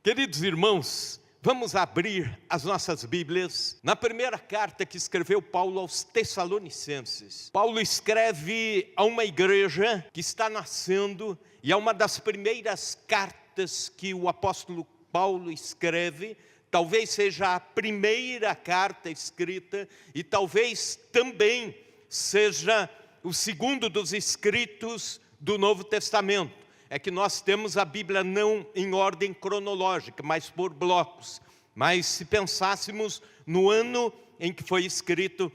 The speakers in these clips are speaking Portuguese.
Queridos irmãos, vamos abrir as nossas Bíblias na primeira carta que escreveu Paulo aos Tessalonicenses. Paulo escreve a uma igreja que está nascendo e é uma das primeiras cartas que o apóstolo Paulo escreve. Talvez seja a primeira carta escrita e talvez também seja o segundo dos escritos do Novo Testamento. É que nós temos a Bíblia não em ordem cronológica, mas por blocos. Mas se pensássemos no ano em que foi escrito,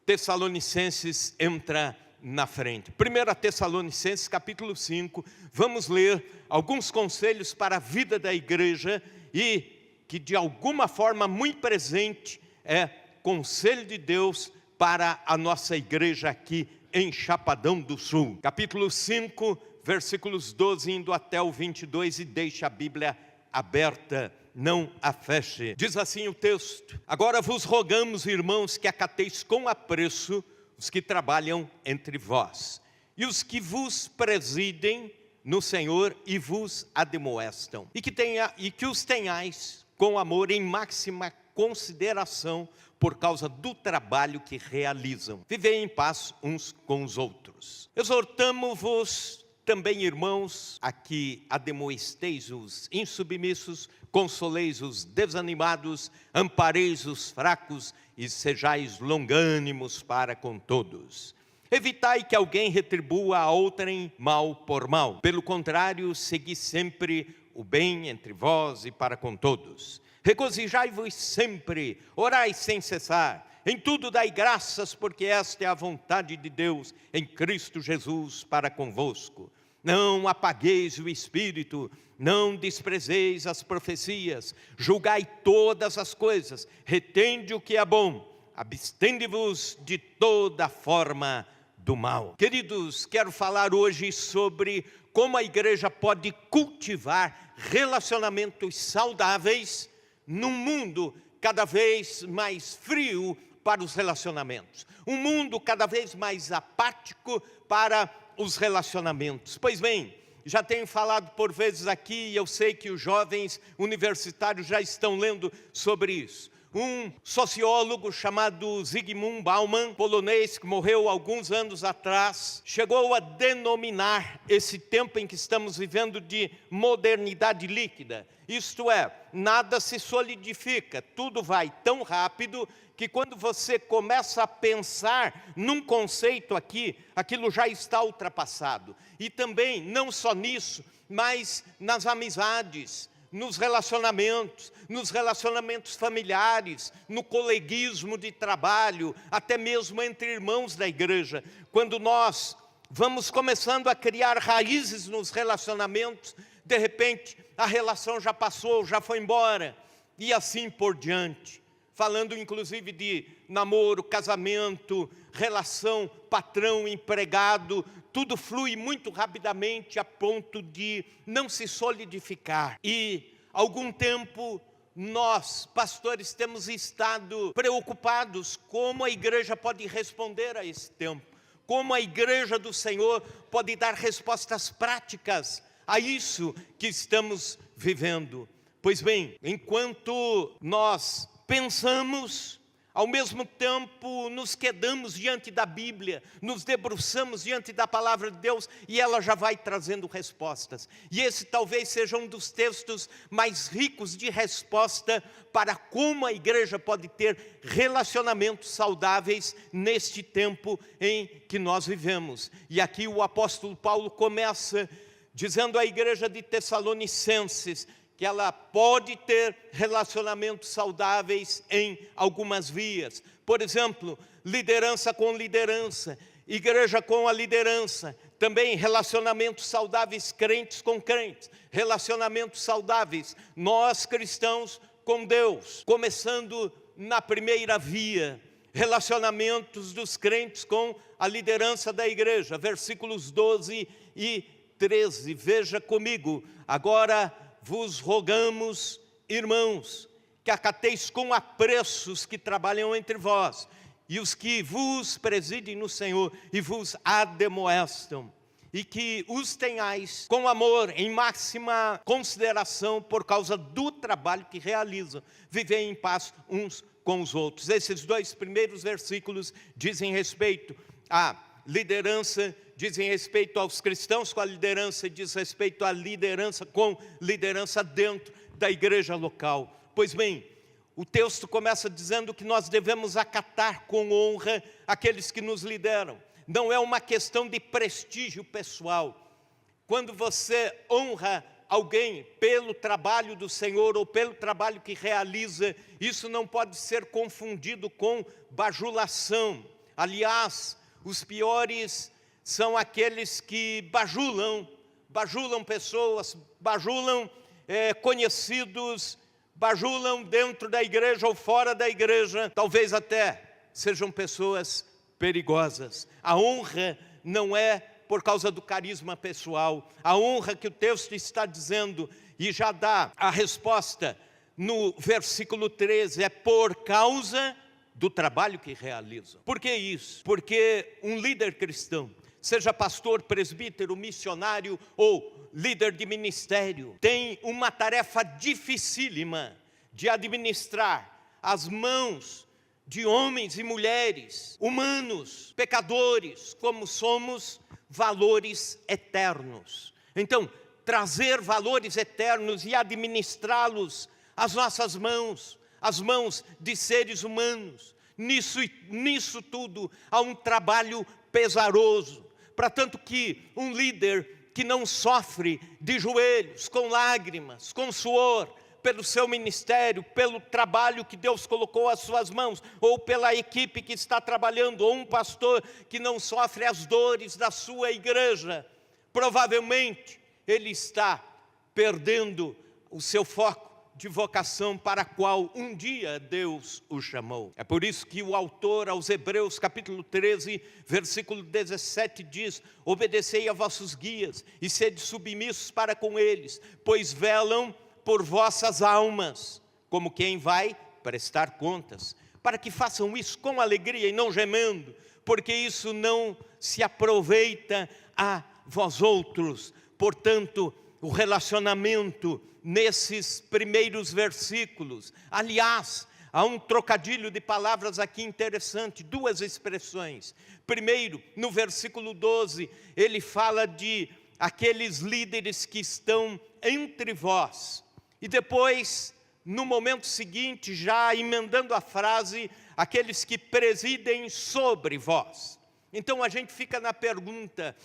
Tessalonicenses entra na frente. 1 Tessalonicenses capítulo 5, vamos ler alguns conselhos para a vida da igreja e que de alguma forma muito presente é conselho de Deus para a nossa igreja aqui em Chapadão do Sul. Capítulo 5, versículos 12 indo até o 22, e deixe a Bíblia aberta, não a feche. Diz assim o texto: agora vos rogamos, irmãos, que acateis com apreço os que trabalham entre vós, e os que vos presidem no Senhor e vos admoestam, e que os tenhais com amor em máxima consideração por causa do trabalho que realizam. Vivei em paz uns com os outros. Exortamo-vos também, irmãos, a que admoesteis os insubmissos, consoleis os desanimados, ampareis os fracos e sejais longânimos para com todos. Evitai que alguém retribua a outrem mal por mal. Pelo contrário, segui sempre o bem entre vós e para com todos. Regozijai-vos sempre, orai sem cessar. Em tudo dai graças, porque esta é a vontade de Deus em Cristo Jesus para convosco. Não apagueis o Espírito, não desprezeis as profecias, julgai todas as coisas, retende o que é bom, abstende-vos de toda forma do mal. Queridos, quero falar hoje sobre como a igreja pode cultivar relacionamentos saudáveis num mundo cada vez mais frio para os relacionamentos. Um mundo cada vez mais apático para os relacionamentos. Pois bem, já tenho falado por vezes aqui, e eu sei que os jovens universitários já estão lendo sobre isso. Um sociólogo chamado Zygmunt Bauman, polonês, que morreu alguns anos atrás, chegou a denominar esse tempo em que estamos vivendo de modernidade líquida. Isto é, nada se solidifica, tudo vai tão rápido que quando você começa a pensar num conceito aqui, aquilo já está ultrapassado. E também, não só nisso, mas nas amizades, nos relacionamentos familiares, no coleguismo de trabalho, até mesmo entre irmãos da igreja. Quando nós vamos começando a criar raízes nos relacionamentos, de repente a relação já passou, já foi embora, e assim por diante. Falando inclusive de namoro, casamento, relação patrão-empregado, tudo flui muito rapidamente a ponto de não se solidificar. E algum tempo nós, pastores, temos estado preocupados como a igreja pode responder a esse tempo. Como a igreja do Senhor pode dar respostas práticas a isso que estamos vivendo. Pois bem, enquanto nós pensamos, ao mesmo tempo nos quedamos diante da Bíblia, nos debruçamos diante da palavra de Deus e ela já vai trazendo respostas. E esse talvez seja um dos textos mais ricos de resposta para como a igreja pode ter relacionamentos saudáveis neste tempo em que nós vivemos. E aqui o apóstolo Paulo começa dizendo à igreja de Tessalonicenses que ela pode ter relacionamentos saudáveis em algumas vias. Por exemplo, liderança com liderança, igreja com a liderança, também relacionamentos saudáveis crentes com crentes, relacionamentos saudáveis nós cristãos com Deus, começando na primeira via, relacionamentos dos crentes com a liderança da igreja, versículos 12 e 13, veja comigo, agora vos rogamos, irmãos, que acateis com apreço os que trabalham entre vós, e os que vos presidem no Senhor, e vos admoestam, e que os tenhais com amor, em máxima consideração, por causa do trabalho que realizam. Vivei em paz uns com os outros. Esses 2 primeiros versículos dizem respeito à liderança, dizem respeito aos cristãos com a liderança, diz respeito à liderança com liderança dentro da igreja local. Pois bem, o texto começa dizendo que nós devemos acatar com honra aqueles que nos lideram. Não é uma questão de prestígio pessoal. Quando você honra alguém pelo trabalho do Senhor ou pelo trabalho que realiza, isso não pode ser confundido com bajulação. Aliás, os piores são aqueles que bajulam pessoas, bajulam conhecidos, bajulam dentro da igreja ou fora da igreja, talvez até sejam pessoas perigosas. A honra não é por causa do carisma pessoal. A honra que o texto está dizendo, e já dá a resposta no versículo 13, é por causa do trabalho que realizam. Por que isso? Porque um líder cristão, seja pastor, presbítero, missionário ou líder de ministério, tem uma tarefa dificílima de administrar as mãos de homens e mulheres, humanos, pecadores, como somos, valores eternos. Então, trazer valores eternos e administrá-los às nossas mãos, as mãos de seres humanos, nisso tudo há um trabalho pesaroso. Para tanto que um líder que não sofre de joelhos, com lágrimas, com suor, pelo seu ministério, pelo trabalho que Deus colocou às suas mãos, ou pela equipe que está trabalhando, ou um pastor que não sofre as dores da sua igreja, provavelmente ele está perdendo o seu foco de vocação para a qual um dia Deus o chamou. É por isso que o autor aos Hebreus, capítulo 13, versículo 17 diz: obedecei a vossos guias e sede submissos para com eles, pois velam por vossas almas, como quem vai prestar contas, para que façam isso com alegria e não gemendo, porque isso não se aproveita a vós outros. Portanto, o relacionamento nesses primeiros versículos, aliás, há um trocadilho de palavras aqui interessante, 2 expressões. Primeiro, no versículo 12, ele fala de aqueles líderes que estão entre vós. E depois, no momento seguinte, já emendando a frase, aqueles que presidem sobre vós. Então a gente fica na pergunta,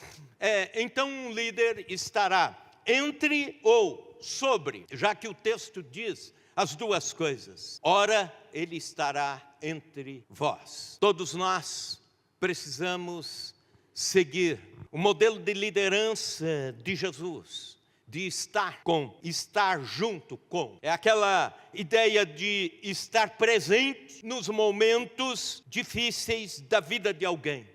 então um líder estará entre ou sobre, já que o texto diz as duas coisas. Ora, ele estará entre vós. Todos nós precisamos seguir o modelo de liderança de Jesus, de estar com, estar junto com. É aquela ideia de estar presente nos momentos difíceis da vida de alguém.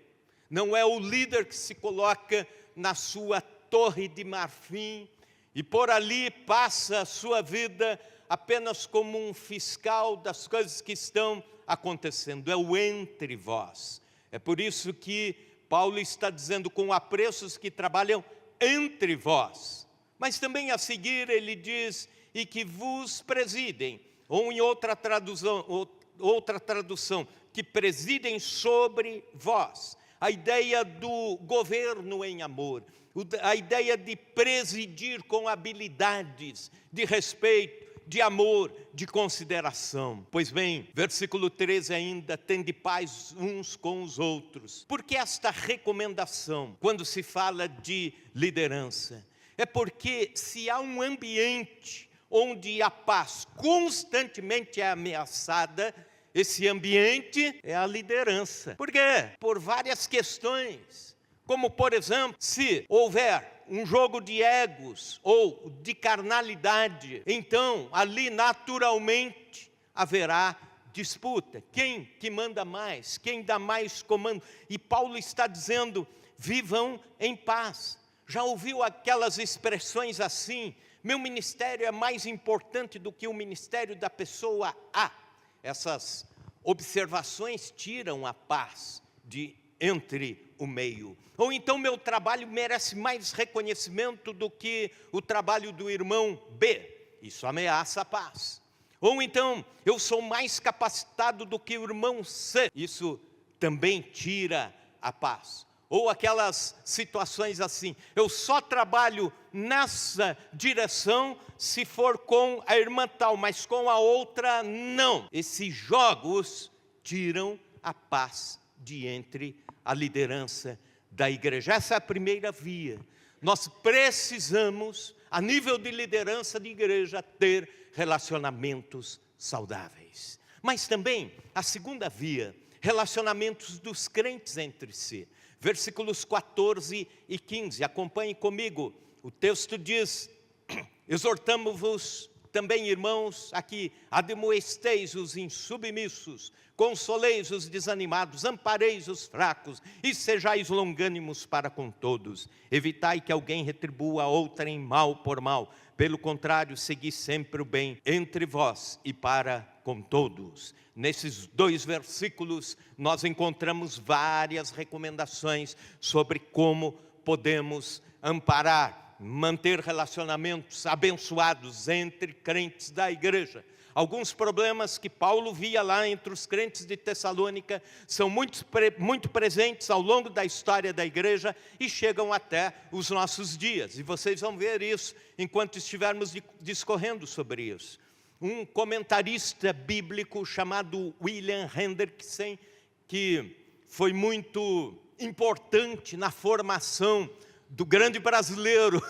Não é o líder que se coloca na sua torre de marfim e por ali passa a sua vida apenas como um fiscal das coisas que estão acontecendo. É o entre vós. É por isso que Paulo está dizendo com apreços que trabalham entre vós. Mas também a seguir ele diz, e que vos presidem, ou em outra tradução, que presidem sobre vós. A ideia do governo em amor, a ideia de presidir com habilidades de respeito, de amor, de consideração. Pois bem, versículo 13 ainda, tende paz uns com os outros. Por que esta recomendação, quando se fala de liderança? É porque se há um ambiente onde a paz constantemente é ameaçada, esse ambiente é a liderança. Por quê? Por várias questões. Como, por exemplo, se houver um jogo de egos ou de carnalidade, então ali naturalmente haverá disputa. Quem que manda mais? Quem dá mais comando? E Paulo está dizendo, vivam em paz. Já ouviu aquelas expressões assim? Meu ministério é mais importante do que o ministério da pessoa A. Essas observações tiram a paz de entre o meio. Ou então meu trabalho merece mais reconhecimento do que o trabalho do irmão B. Isso ameaça a paz. Ou então eu sou mais capacitado do que o irmão C. Isso também tira a paz. Ou aquelas situações assim, eu só trabalho nessa direção se for com a irmã tal, mas com a outra não. Esses jogos tiram a paz de entre a liderança da igreja. Essa é a primeira via. Nós precisamos, a nível de liderança de igreja, ter relacionamentos saudáveis. Mas também, a segunda via, relacionamentos dos crentes entre si. Versículos 14 e 15, acompanhe comigo. O texto diz: exortamo-vos também, irmãos, aqui, admoesteis os insubmissos, consoleis os desanimados, ampareis os fracos, e sejais longânimos para com todos. Evitai que alguém retribua a outrem mal por mal. Pelo contrário, segui sempre o bem entre vós e para com todos. Nesses 2 versículos, nós encontramos várias recomendações sobre como podemos amparar, manter relacionamentos abençoados entre crentes da igreja. Alguns problemas que Paulo via lá entre os crentes de Tessalônica são muito presentes ao longo da história da igreja e chegam até os nossos dias. E vocês vão ver isso enquanto estivermos discorrendo sobre isso. Um comentarista bíblico chamado William Hendrickson, que foi muito importante na formação do grande brasileiro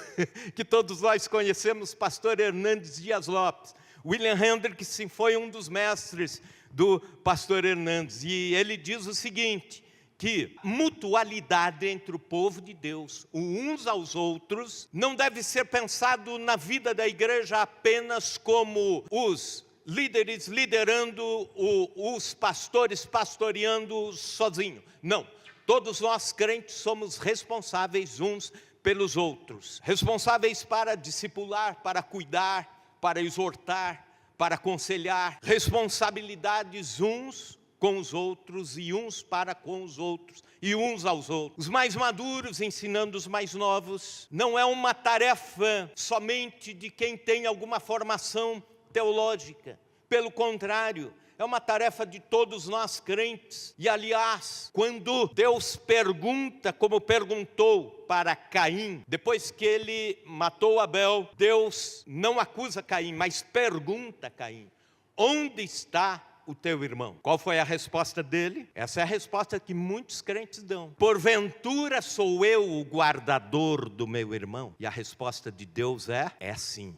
que todos nós conhecemos, pastor Hernandes Dias Lopes. William Hendrickson foi um dos mestres do pastor Hernandes, e ele diz o seguinte, que mutualidade entre o povo de Deus, uns aos outros, não deve ser pensado na vida da igreja apenas como os líderes liderando, os pastores pastoreando sozinho. Não, todos nós crentes somos responsáveis uns pelos outros, responsáveis para discipular, para cuidar, para exortar, para aconselhar, responsabilidades uns com os outros e uns para com os outros e uns aos outros. Os mais maduros ensinando os mais novos. Não é uma tarefa somente de quem tem alguma formação teológica. Pelo contrário, é uma tarefa de todos nós crentes. E aliás, quando Deus pergunta, como perguntou para Caim, depois que ele matou Abel, Deus não acusa Caim, mas pergunta a Caim: onde está o teu irmão? Qual foi a resposta dele? Essa é a resposta que muitos crentes dão: porventura sou eu o guardador do meu irmão? E a resposta de Deus é sim,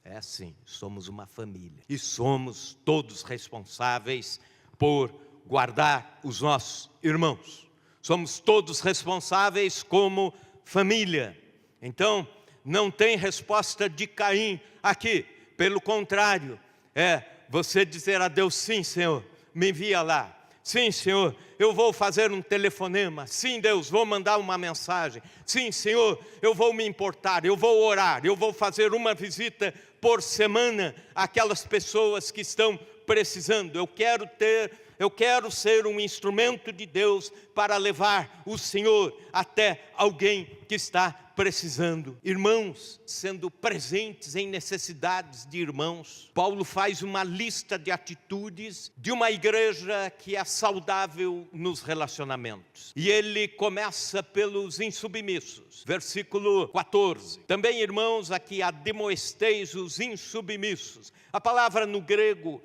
somos uma família. E somos todos responsáveis por guardar os nossos irmãos. Somos todos responsáveis como família. Então, não tem resposta de Caim aqui. Pelo contrário, é você dizer a Deus: sim, Senhor, me envia lá. Sim, Senhor, eu vou fazer um telefonema. Sim, Deus, vou mandar uma mensagem. Sim, Senhor, eu vou me importar, eu vou orar, eu vou fazer uma visita por semana àquelas pessoas que estão precisando. Eu quero ser um instrumento de Deus para levar o Senhor até alguém que está precisando. Irmãos, sendo presentes em necessidades de irmãos. Paulo faz uma lista de atitudes de uma igreja que é saudável nos relacionamentos. E ele começa pelos insubmissos. Versículo 14. Também, irmãos, aqui admoesteis os insubmissos. A palavra no grego,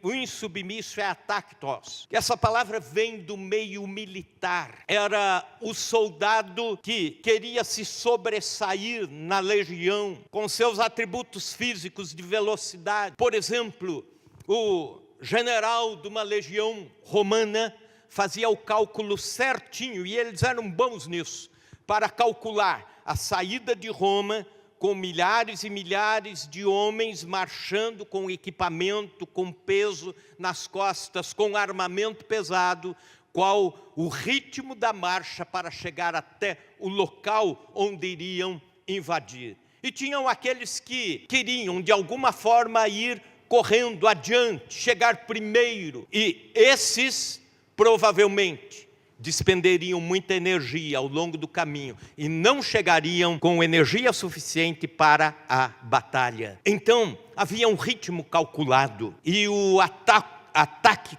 o insubmisso é ataktos. Essa palavra vem do meio militar. Era o soldado que queria se sobressair na legião com seus atributos físicos de velocidade. Por exemplo, o general de uma legião romana fazia o cálculo certinho, e eles eram bons nisso, para calcular a saída de Roma com milhares e milhares de homens marchando com equipamento, com peso nas costas, com armamento pesado, qual o ritmo da marcha para chegar até o local onde iriam invadir. E tinham aqueles que queriam, de alguma forma, ir correndo adiante, chegar primeiro. E esses, provavelmente, despenderiam muita energia ao longo do caminho e não chegariam com energia suficiente para a batalha. Então, havia um ritmo calculado e o ataque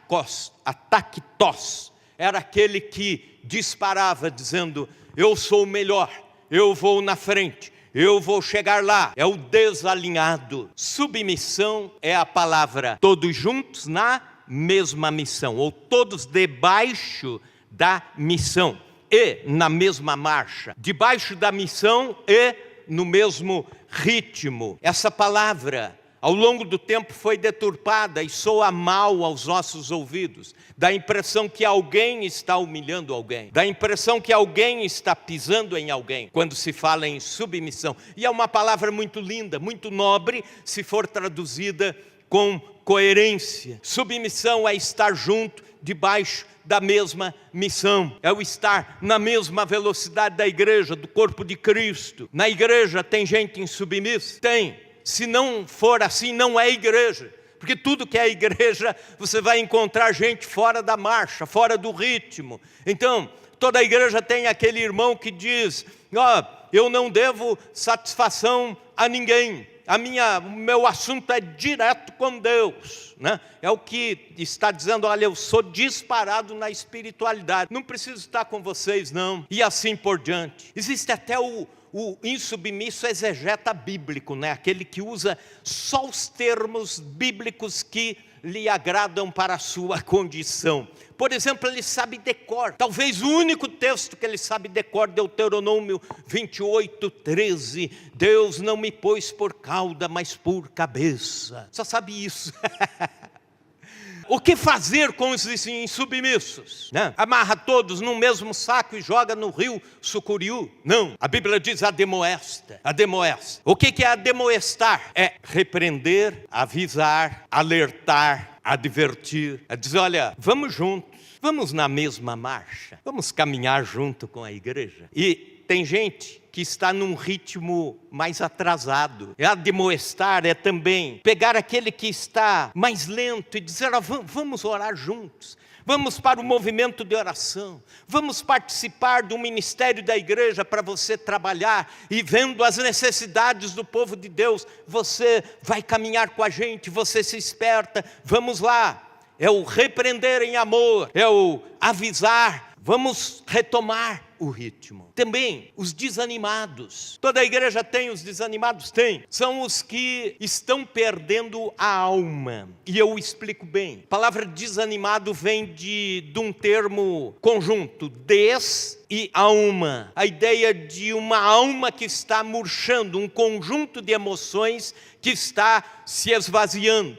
tos era aquele que disparava dizendo: eu sou o melhor, eu vou na frente, eu vou chegar lá. É o desalinhado. Submissão é a palavra todos juntos na mesma missão, ou todos debaixo da missão e na mesma marcha, debaixo da missão e no mesmo ritmo. Essa palavra, ao longo do tempo, foi deturpada e soa mal aos nossos ouvidos. Dá a impressão que alguém está humilhando alguém. Dá a impressão que alguém está pisando em alguém, quando se fala em submissão. E é uma palavra muito linda, muito nobre, se for traduzida com coerência. Submissão é estar junto, debaixo da mesma missão. É o estar na mesma velocidade da igreja, do corpo de Cristo. Na igreja tem gente insubmissa? Tem. Se não for assim, não é igreja. Porque tudo que é igreja, você vai encontrar gente fora da marcha, fora do ritmo. Então, toda igreja tem aquele irmão que diz: eu não devo satisfação a ninguém. O meu assunto é direto com Deus, né? É o que está dizendo: olha, eu sou disparado na espiritualidade, não preciso estar com vocês não, e assim por diante. Existe até o insubmisso exegeta bíblico, né? Aquele que usa só os termos bíblicos que lhe agradam para a sua condição. Por exemplo, ele sabe de cor. Talvez o único texto que ele sabe de cor, Deuteronômio 28:13. Deus não me pôs por cauda, mas por cabeça. Só sabe isso. O que fazer com os insubmissos? Né? Amarra todos num mesmo saco e joga no rio Sucuriú? Não. A Bíblia diz ademoesta. O que é ademoestar? É repreender, avisar, alertar, advertir. É dizer: olha, vamos juntos, vamos na mesma marcha, vamos caminhar junto com a igreja. E tem gente que está num ritmo mais atrasado. Admoestar é também pegar aquele que está mais lento e dizer: vamos orar juntos, vamos para o movimento de oração, vamos participar do ministério da igreja para você trabalhar e vendo as necessidades do povo de Deus, você vai caminhar com a gente, você se esperta, vamos lá. É o repreender em amor, é o avisar, vamos retomar o ritmo. Também os desanimados. Toda a igreja tem os desanimados? Tem. São os que estão perdendo a alma. E eu explico bem. A palavra desanimado vem de um termo conjunto, des e alma. A ideia de uma alma que está murchando, um conjunto de emoções que está se esvaziando.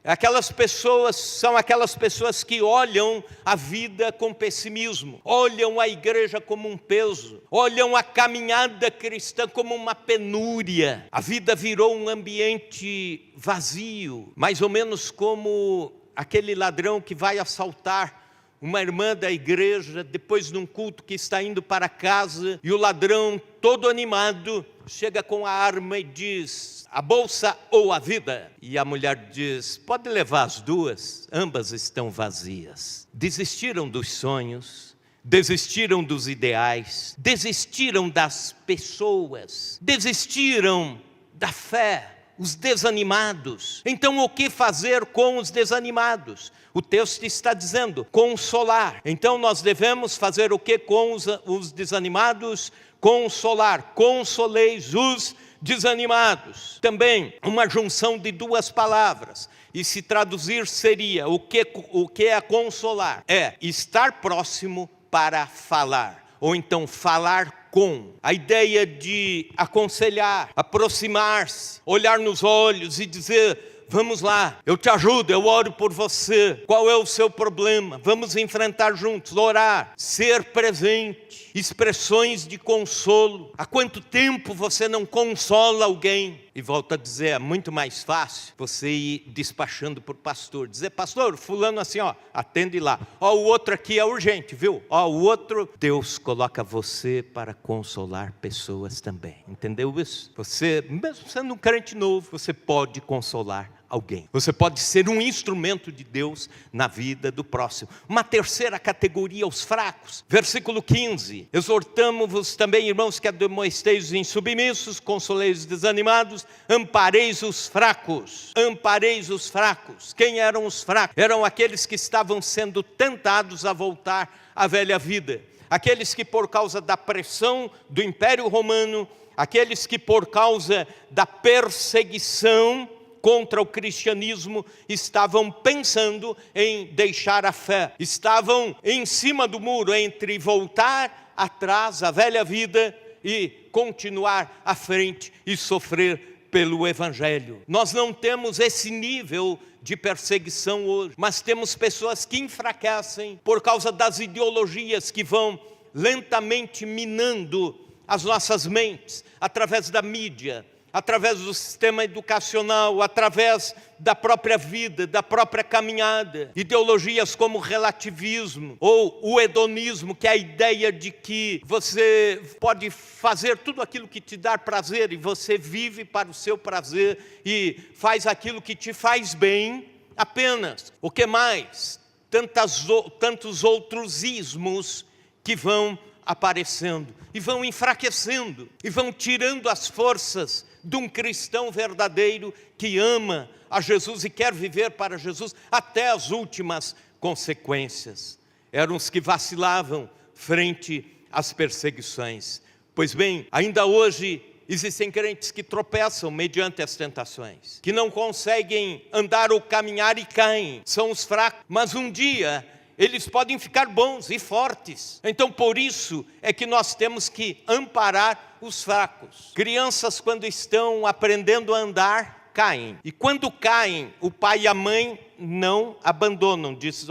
São aquelas pessoas que olham a vida com pessimismo, olham a igreja como um peso, olham a caminhada cristã como uma penúria. A vida virou um ambiente vazio, mais ou menos como aquele ladrão que vai assaltar uma irmã da igreja depois de um culto, que está indo para casa, e o ladrão, todo animado, chega com a arma e diz: a bolsa ou a vida? E a mulher diz: pode levar as duas, ambas estão vazias. Desistiram dos sonhos, desistiram dos ideais, desistiram das pessoas, desistiram da fé. Os desanimados. Então, o que fazer com os desanimados? O texto está dizendo: consolar. Então, nós devemos fazer o que com os desanimados? Consolar. Consoleis os desanimados. Também uma junção de duas palavras. E se traduzir seria: o que é consolar? É estar próximo para falar. Ou então falar com. A ideia de aconselhar, aproximar-se, olhar nos olhos e dizer: vamos lá, eu te ajudo, eu oro por você. Qual é o seu problema? Vamos enfrentar juntos, orar, ser presente, expressões de consolo. Há quanto tempo você não consola alguém? E volto a dizer, é muito mais fácil você ir despachando por pastor, dizer: pastor, fulano assim, atende lá. O outro aqui é urgente, viu? O outro, Deus coloca você para consolar pessoas também. Entendeu isso? Você, mesmo sendo um crente novo, você pode consolar alguém. Você pode ser um instrumento de Deus na vida do próximo. Uma terceira categoria, os fracos. Versículo 15. Exortamo-vos também, irmãos, que admoesteis os insubmissos, consoleis os desanimados, ampareis os fracos. Ampareis os fracos. Quem eram os fracos? Eram aqueles que estavam sendo tentados a voltar à velha vida. Aqueles que por causa da pressão do Império Romano, aqueles que por causa da perseguição contra o cristianismo estavam pensando em deixar a fé, estavam em cima do muro entre voltar atrás à velha vida e continuar à frente e sofrer pelo Evangelho. Nós não temos esse nível de perseguição hoje, mas temos pessoas que enfraquecem por causa das ideologias que vão lentamente minando as nossas mentes, através da mídia, através do sistema educacional, através da própria vida, da própria caminhada. Ideologias como o relativismo ou o hedonismo, que é a ideia de que você pode fazer tudo aquilo que te dá prazer e você vive para o seu prazer e faz aquilo que te faz bem apenas. O que mais? Tantos outros ismos que vão aparecendo e vão enfraquecendo e vão tirando as forças de um cristão verdadeiro que ama a Jesus e quer viver para Jesus até as últimas consequências. Eram os que vacilavam frente às perseguições. Pois bem, ainda hoje existem crentes que tropeçam mediante as tentações, que não conseguem andar ou caminhar e caem, são os fracos, mas um dia eles podem ficar bons e fortes. Então por isso é que nós temos que amparar os fracos. Crianças, quando estão aprendendo a andar, caem. E quando caem, o pai e a mãe não abandonam. Diz,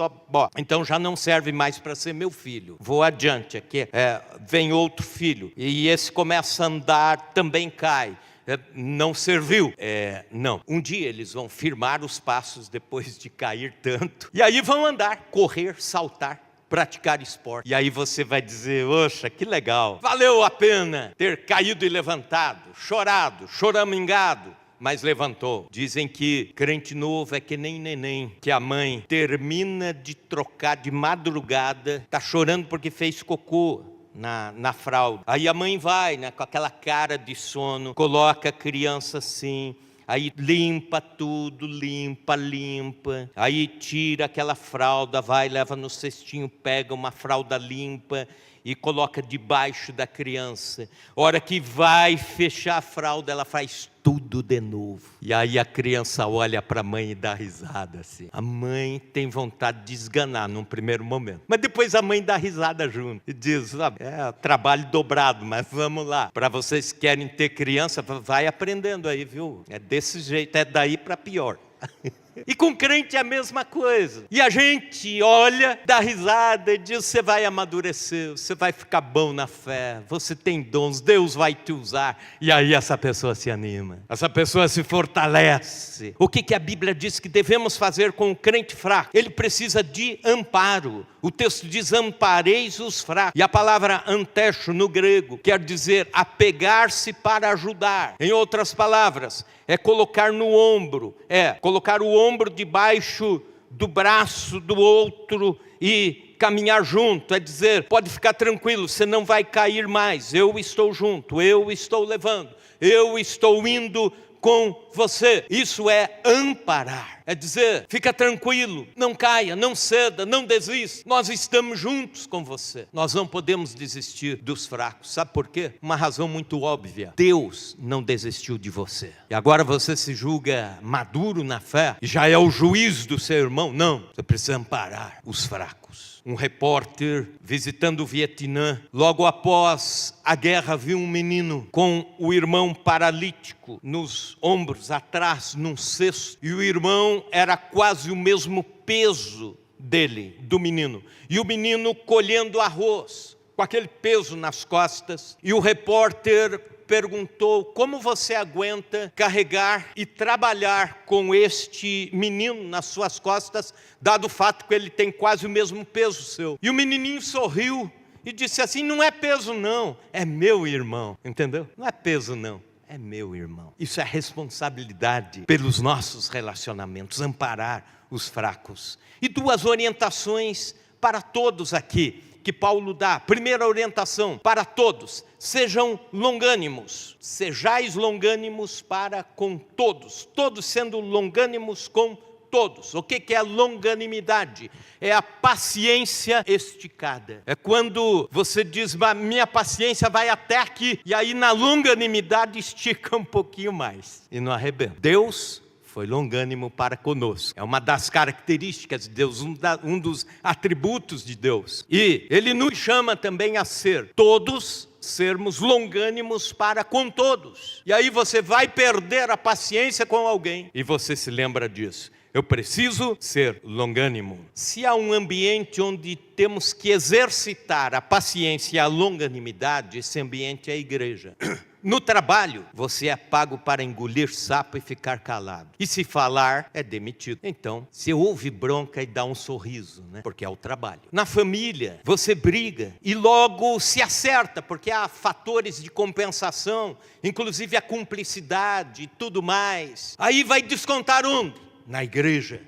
então já não serve mais para ser meu filho. Vou adiante aqui. Vem outro filho. E esse começa a andar, também cai. Não serviu. Não. Um dia eles vão firmar os passos depois de cair tanto. E aí vão andar, correr, saltar, praticar esporte. E aí você vai dizer, oxa, que legal. Valeu a pena ter caído e levantado, chorado, choramingado, mas levantou. Dizem que crente novo é que nem neném, que a mãe termina de trocar de madrugada, está chorando porque fez cocô na fralda. Aí a mãe vai, né, com aquela cara de sono, coloca a criança assim, aí limpa tudo, limpa, aí tira aquela fralda, vai, leva no cestinho, pega uma fralda limpa e coloca debaixo da criança. Hora que vai fechar a fralda, ela faz tudo de novo. E aí a criança olha para a mãe e dá risada assim. A mãe tem vontade de esganar num primeiro momento, mas depois a mãe dá risada junto e diz, trabalho dobrado, mas vamos lá. Para vocês que querem ter criança, vai aprendendo aí, viu? É desse jeito, é daí para pior. E com crente é a mesma coisa. E a gente olha, dá risada e diz, você vai amadurecer, você vai ficar bom na fé, você tem dons, Deus vai te usar. E aí essa pessoa se anima, essa pessoa se fortalece. O que a Bíblia diz que devemos fazer com o crente fraco? Ele precisa de amparo. O texto diz, ampareis os fracos. E a palavra antecho no grego quer dizer apegar-se para ajudar. Em outras palavras, é colocar no ombro, colocar o ombro debaixo do braço do outro e caminhar junto. É dizer, pode ficar tranquilo, você não vai cair mais, eu estou junto, eu estou levando, eu estou indo com você. Isso é amparar, é dizer, fica tranquilo, não caia, não ceda, não desista, nós estamos juntos com você. Nós não podemos desistir dos fracos. Sabe por quê? Uma razão muito óbvia: Deus não desistiu de você. E agora você se julga maduro na fé e já é o juiz do seu irmão? Não, você precisa amparar os fracos. Um repórter visitando o Vietnã, logo após a guerra, viu um menino com o irmão paralítico nos ombros, atrás, num cesto, e o irmão era quase o mesmo peso dele, do menino, e o menino colhendo arroz, com aquele peso nas costas. E o repórter perguntou, como você aguenta carregar e trabalhar com este menino nas suas costas, dado o fato que ele tem quase o mesmo peso seu? E o menininho sorriu e disse assim, não é peso não, é meu irmão, entendeu? Não é peso não, é meu, irmão. Isso é responsabilidade pelos nossos relacionamentos, amparar os fracos. E 2 orientações para todos aqui, que Paulo dá. Primeira orientação, para todos: sejam longânimos. Sejais longânimos para com todos. Todos sendo longânimos com todos. O que é longanimidade? É a paciência esticada. É quando você diz, minha paciência vai até aqui. E aí na longanimidade estica um pouquinho mais. E não arrebenta. Deus foi longânimo para conosco. É uma das características de Deus, um dos atributos de Deus. E Ele nos chama também a sermos longânimos para com todos. E aí você vai perder a paciência com alguém e você se lembra disso. Eu preciso ser longânimo. Se há um ambiente onde temos que exercitar a paciência e a longanimidade, esse ambiente é a igreja. No trabalho, você é pago para engolir sapo e ficar calado. E se falar, é demitido. Então, você ouve bronca e dá um sorriso, né? Porque é o trabalho. Na família, você briga e logo se acerta, porque há fatores de compensação, inclusive a cumplicidade e tudo mais. Aí vai descontar onde? Na igreja.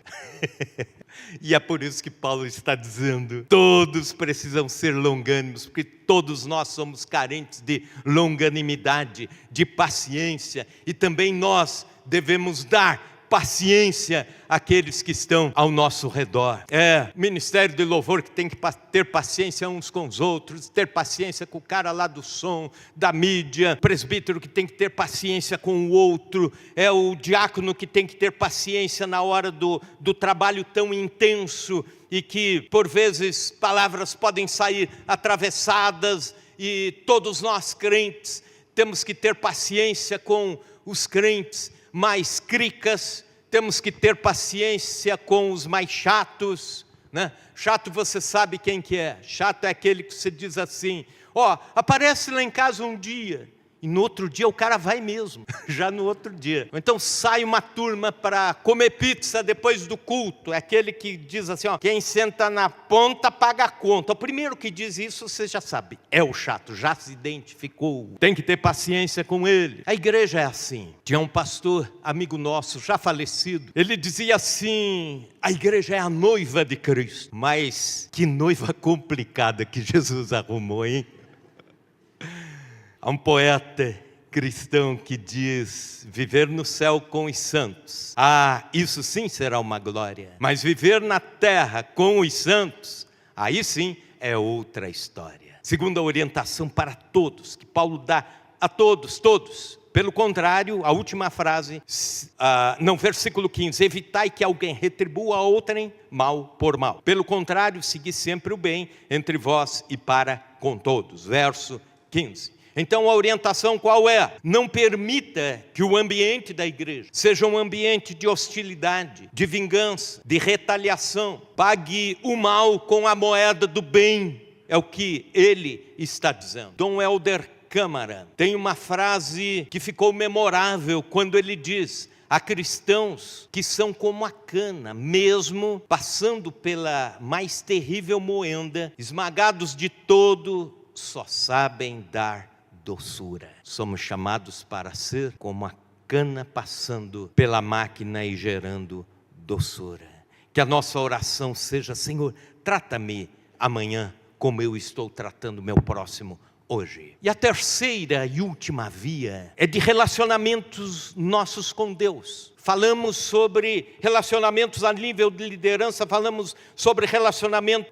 E é por isso que Paulo está dizendo, todos precisam ser longânimos, porque todos nós somos carentes de longanimidade, de paciência, e também nós devemos dar paciência àqueles que estão ao nosso redor. É ministério de louvor que tem que ter paciência uns com os outros, ter paciência com o cara lá do som, da mídia, presbítero que tem que ter paciência com o outro, é o diácono que tem que ter paciência na hora do trabalho tão intenso e que por vezes palavras podem sair atravessadas, e todos nós crentes temos que ter paciência com os crentes mais cricas, temos que ter paciência com os mais chatos, né? Chato, você sabe quem que é. Chato é aquele que você diz assim, aparece lá em casa um dia, e no outro dia o cara vai mesmo, já no outro dia. Então sai uma turma para comer pizza depois do culto, é aquele que diz assim, quem senta na ponta paga a conta. O primeiro que diz isso, você já sabe, é o chato, já se identificou. Tem que ter paciência com ele. A igreja é assim. Tinha um pastor, amigo nosso, já falecido, ele dizia assim, a igreja é a noiva de Cristo. Mas que noiva complicada que Jesus arrumou, hein? Há um poeta cristão que diz, viver no céu com os santos. Isso sim será uma glória. Mas viver na terra com os santos, aí sim é outra história. Segunda orientação para todos, que Paulo dá a todos. Pelo contrário, a última frase, versículo 15, evitai que alguém retribua a outrem mal por mal. Pelo contrário, segui sempre o bem entre vós e para com todos. Verso 15. Então a orientação qual é? Não permita que o ambiente da igreja seja um ambiente de hostilidade, de vingança, de retaliação. Pague o mal com a moeda do bem, é o que ele está dizendo. Dom Helder Câmara tem uma frase que ficou memorável quando ele diz, há cristãos que são como a cana, mesmo passando pela mais terrível moenda, esmagados de todo, só sabem dar doçura. Somos chamados para ser como a cana passando pela máquina e gerando doçura. Que a nossa oração seja, Senhor, trata-me amanhã como eu estou tratando meu próximo hoje. E a terceira e última via é de relacionamentos nossos com Deus. Falamos sobre relacionamentos a nível de liderança, falamos sobre relacionamento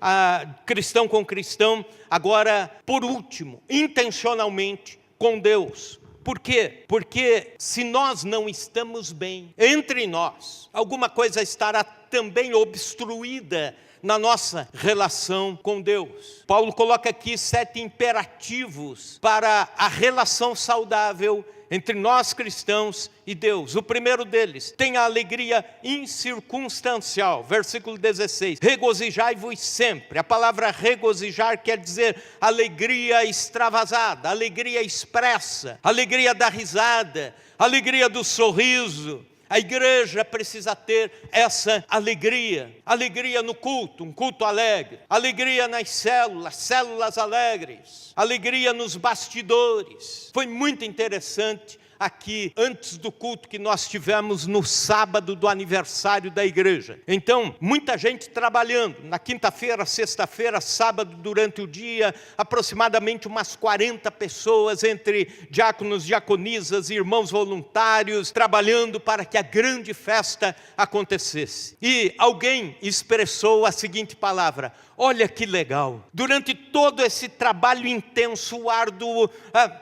cristão com cristão. Agora, por último, intencionalmente com Deus. Por quê? Porque se nós não estamos bem entre nós, alguma coisa estará também obstruída na nossa relação com Deus. Paulo coloca aqui 7 imperativos para a relação saudável entre nós cristãos e Deus. O primeiro deles, tenha alegria incircunstancial, versículo 16, regozijai-vos sempre. A palavra regozijar quer dizer alegria extravasada, alegria expressa, alegria da risada, alegria do sorriso. A igreja precisa ter essa alegria no culto, um culto alegre, alegria nas células alegres, alegria nos bastidores. Foi muito interessante aqui antes do culto que nós tivemos no sábado do aniversário da igreja. Então, muita gente trabalhando, na quinta-feira, sexta-feira, sábado durante o dia, aproximadamente umas 40 pessoas, entre diáconos, diaconisas, irmãos voluntários, trabalhando para que a grande festa acontecesse. E alguém expressou a seguinte palavra: olha que legal, durante todo esse trabalho intenso, árduo,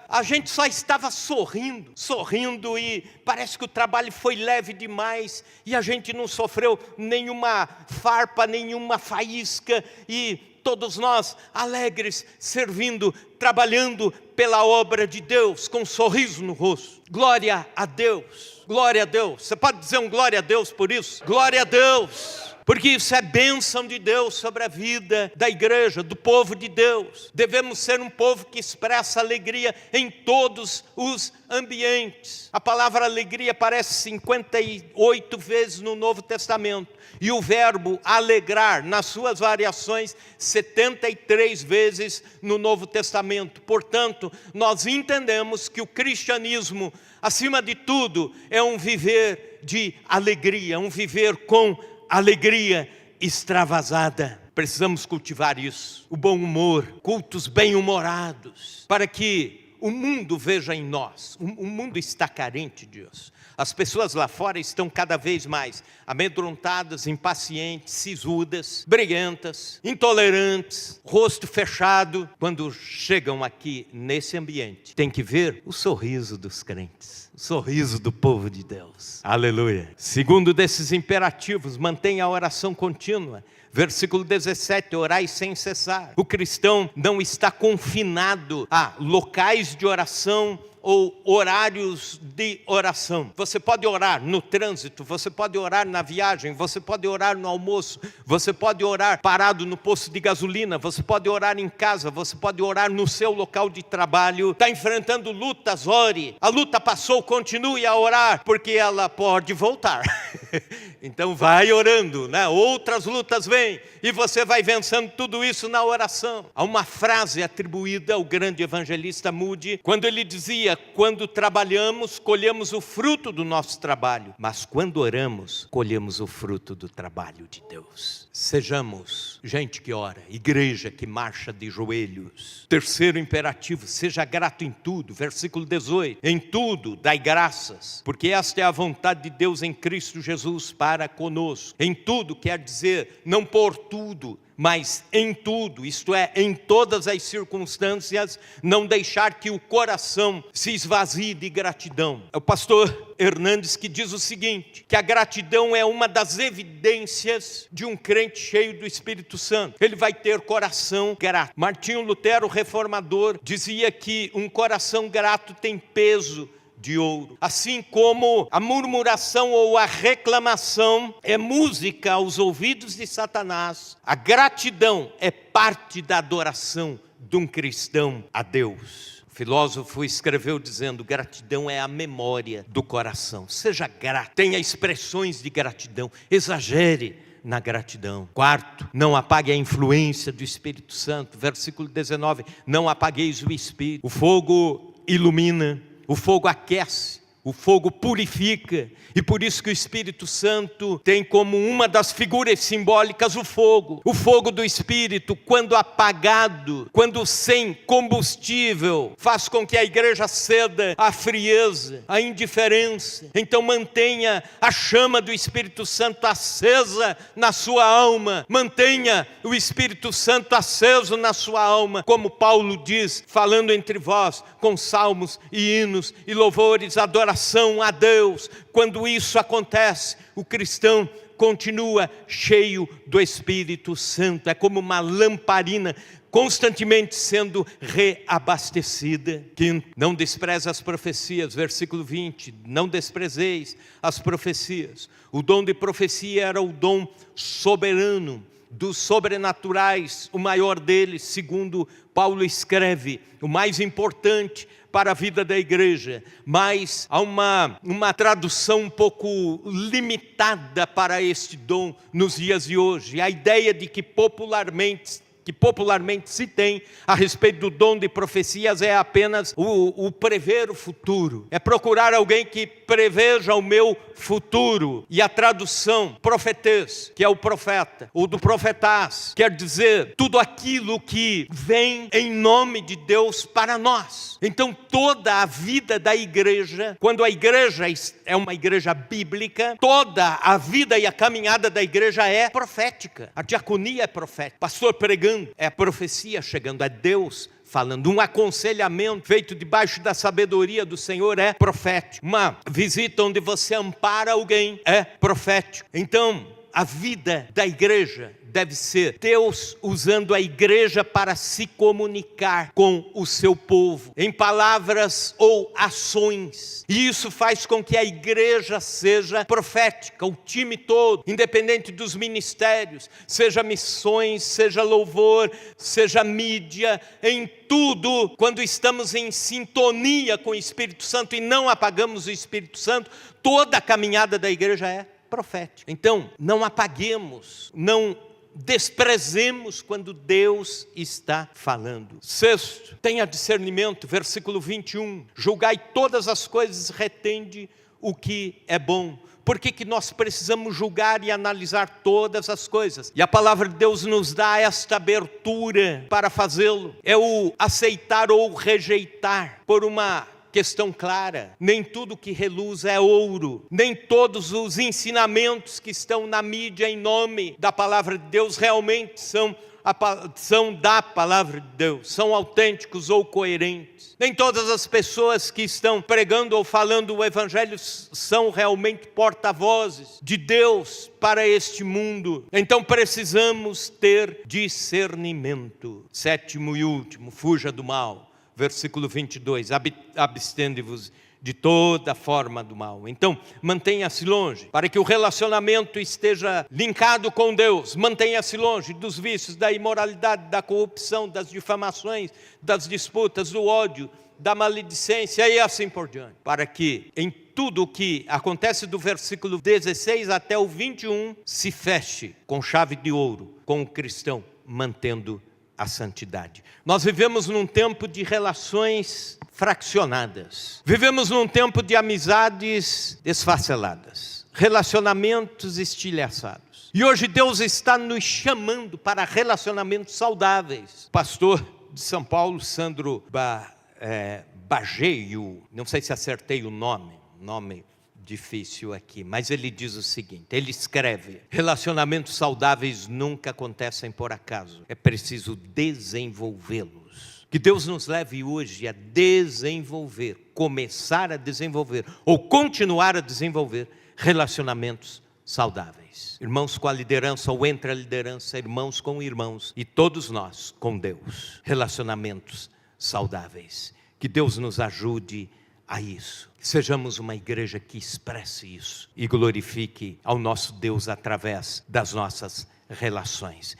a gente só estava sorrindo e parece que o trabalho foi leve demais e a gente não sofreu nenhuma farpa, nenhuma faísca e todos nós alegres, servindo, trabalhando pela obra de Deus, com um sorriso no rosto. Glória a Deus, glória a Deus. Você pode dizer um glória a Deus por isso? Glória a Deus. Porque isso é bênção de Deus sobre a vida da igreja, do povo de Deus. Devemos ser um povo que expressa alegria em todos os ambientes. A palavra alegria aparece 58 vezes no Novo Testamento. E o verbo alegrar, nas suas variações, 73 vezes no Novo Testamento. Portanto, nós entendemos que o cristianismo, acima de tudo, é um viver de alegria, um viver com alegria extravasada. Precisamos cultivar isso. O bom humor, cultos bem-humorados, para que o mundo veja em nós. O mundo está carente disso. As pessoas lá fora estão cada vez mais amedrontadas, impacientes, sisudas, briguentas, intolerantes, rosto fechado. Quando chegam aqui nesse ambiente, tem que ver o sorriso dos crentes, o sorriso do povo de Deus. Aleluia. Segundo desses imperativos, mantenha a oração contínua. Versículo 17, orai sem cessar. O cristão não está confinado a locais de oração ou horários de oração. Você pode orar no trânsito, você pode orar na viagem, você pode orar no almoço, você pode orar parado no posto de gasolina, você pode orar em casa, você pode orar no seu local de trabalho. Está enfrentando lutas, ore. A luta passou, continue a orar, porque ela pode voltar. Então vai orando, né? Outras lutas vêm e você vai vencendo tudo isso na oração. Há uma frase atribuída ao grande evangelista Moody, quando ele dizia: quando trabalhamos, colhemos o fruto do nosso trabalho, mas quando oramos, colhemos o fruto do trabalho de Deus. Sejamos gente que ora, igreja que marcha de joelhos. Terceiro imperativo, seja grato em tudo. Versículo 18, em tudo dai graças, porque esta é a vontade de Deus em Cristo Jesus para conosco. Em tudo quer dizer não por tudo, mas em tudo, isto é, em todas as circunstâncias, não deixar que o coração se esvazie de gratidão. É o pastor Hernandes que diz o seguinte, que a gratidão é uma das evidências de um crente cheio do Espírito Santo. Ele vai ter coração grato. Martinho Lutero, reformador, dizia que um coração grato tem peso de ouro. Assim como a murmuração ou a reclamação é música aos ouvidos de Satanás, a gratidão é parte da adoração de um cristão a Deus. O filósofo escreveu dizendo: gratidão é a memória do coração. Seja grato, tenha expressões de gratidão, exagere na gratidão. Quarto, não apague a influência do Espírito Santo. Versículo 19, não apagueis o Espírito. O fogo ilumina, o fogo aquece, o fogo purifica, e por isso que o Espírito Santo tem como uma das figuras simbólicas o fogo do Espírito, quando apagado, quando sem combustível, faz com que a igreja ceda à frieza, à indiferença. Então mantenha a chama do Espírito Santo acesa na sua alma, mantenha o Espírito Santo aceso na sua alma, como Paulo diz, falando entre vós com salmos e hinos e louvores, adoração a Deus. Quando isso acontece, o cristão continua cheio do Espírito Santo. É como uma lamparina constantemente sendo reabastecida. Quinto, não despreze as profecias. Versículo 20, não desprezeis as profecias. O dom de profecia era o dom soberano, dos sobrenaturais, o maior deles, segundo Paulo escreve, o mais importante para a vida da igreja. Mas há uma tradução um pouco limitada para este dom nos dias de hoje. A ideia de que popularmente que popularmente se tem a respeito do dom de profecias é apenas o prever o futuro. É procurar alguém que preveja o meu futuro. E a tradução profetês, que é o profeta, ou do profetás, quer dizer tudo aquilo que vem em nome de Deus para nós. Então toda a vida da igreja, quando a igreja é uma igreja bíblica, toda a vida e a caminhada da igreja é profética. A diaconia é profética. Pastor pregando é profecia chegando, é Deus falando. Um aconselhamento feito debaixo da sabedoria do Senhor é profético. Uma visita onde você ampara alguém é profético. Então, a vida da igreja deve ser Deus usando a igreja para se comunicar com o seu povo, em palavras ou ações. E isso faz com que a igreja seja profética, o time todo, independente dos ministérios, seja missões, seja louvor, seja mídia, em tudo, quando estamos em sintonia com o Espírito Santo e não apagamos o Espírito Santo, toda a caminhada da igreja é profética. Então, não apaguemos, não desprezemos quando Deus está falando. Sexto, tenha discernimento, versículo 21. Julgai todas as coisas, retende o que é bom. Por que nós precisamos julgar e analisar todas as coisas? E a palavra de Deus nos dá esta abertura para fazê-lo. É o aceitar ou rejeitar por uma questão clara. Nem tudo que reluz é ouro, nem todos os ensinamentos que estão na mídia em nome da palavra de Deus realmente são da palavra de Deus, são autênticos ou coerentes. Nem todas as pessoas que estão pregando ou falando o evangelho são realmente porta-vozes de Deus para este mundo. Então precisamos ter discernimento. Sétimo e último, fuja do mal. Versículo 22, abstende-vos de toda forma do mal. Então, mantenha-se longe, para que o relacionamento esteja linkado com Deus. Mantenha-se longe dos vícios, da imoralidade, da corrupção, das difamações, das disputas, do ódio, da maledicência e assim por diante. Para que em tudo o que acontece do versículo 16 até o 21, se feche com chave de ouro, com o cristão mantendo a santidade. Nós vivemos num tempo de relações fraccionadas. Vivemos num tempo de amizades desfaceladas, relacionamentos estilhaçados. E hoje Deus está nos chamando para relacionamentos saudáveis. O pastor de São Paulo, Sandro Bageio, não sei se acertei o nome difícil aqui, mas ele diz o seguinte, ele escreve: relacionamentos saudáveis nunca acontecem por acaso, é preciso desenvolvê-los. Que Deus nos leve hoje a desenvolver, começar a desenvolver, ou continuar a desenvolver relacionamentos saudáveis. Irmãos com a liderança ou entre a liderança, irmãos com irmãos e todos nós com Deus. Relacionamentos saudáveis. Que Deus nos ajude a isso. Sejamos uma igreja que expresse isso e glorifique ao nosso Deus através das nossas relações.